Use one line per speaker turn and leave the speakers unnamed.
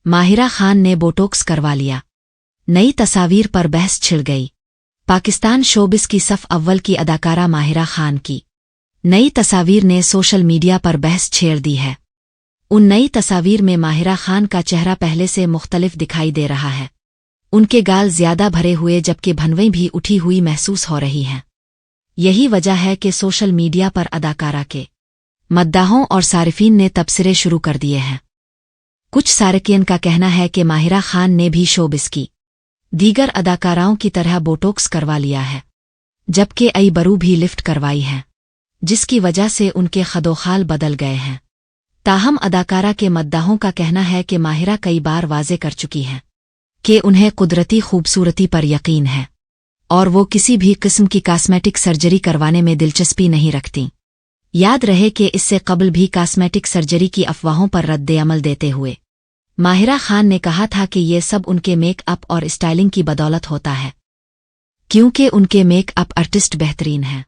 माहिरा खान ने बोटॉक्स करवा लिया। नई तस्वीर पर बहस छिड़ गई। पाकिस्तान शोबिस की सफ अव्वल की अदाकारा माहिरा खान की नई तस्वीर ने सोशल मीडिया पर बहस छेड़ दी है। उन नई तस्वीर में माहिरा खान का चेहरा पहले से मुख्तलिफ दिखाई दे रहा है। उनके गाल ज्यादा भरे हुए जबकि भनवें भी उठी हुई महसूस हो रही हैं। यही वजह है कि सोशल मीडिया पर अदाकारा के मद्दाहों और सारिफीन ने तबसरे शुरू कर दिए हैं। कुछ सारिकीन का कहना है कि माहिरा खान ने भी शोबिस की दीगर अदाकाराओं की तरह बोटॉक्स करवा लिया है, जबकि आई बरू भी लिफ्ट करवाई है, जिसकी वजह से उनके खदोखाल बदल गए हैं। ताहम अदाकारा के मद्दाहों का कहना है कि माहिरा कई बार वाजे कर चुकी हैं कि उन्हें कुदरती खूबसूरती पर यकीन है और वो किसी भी किस्म की कॉस्मेटिक सर्जरी करवाने में दिलचस्पी नहीं रखती। याद रहे कि इससे कबल भी कॉस्मेटिक सर्जरी की अफवाहों पर रद्द-ए-अमल देते हुए माहिरा खान ने कहा था कि ये सब उनके मेकअप और स्टाइलिंग की बदौलत होता है, क्योंकि उनके मेकअप आर्टिस्ट बेहतरीन हैं।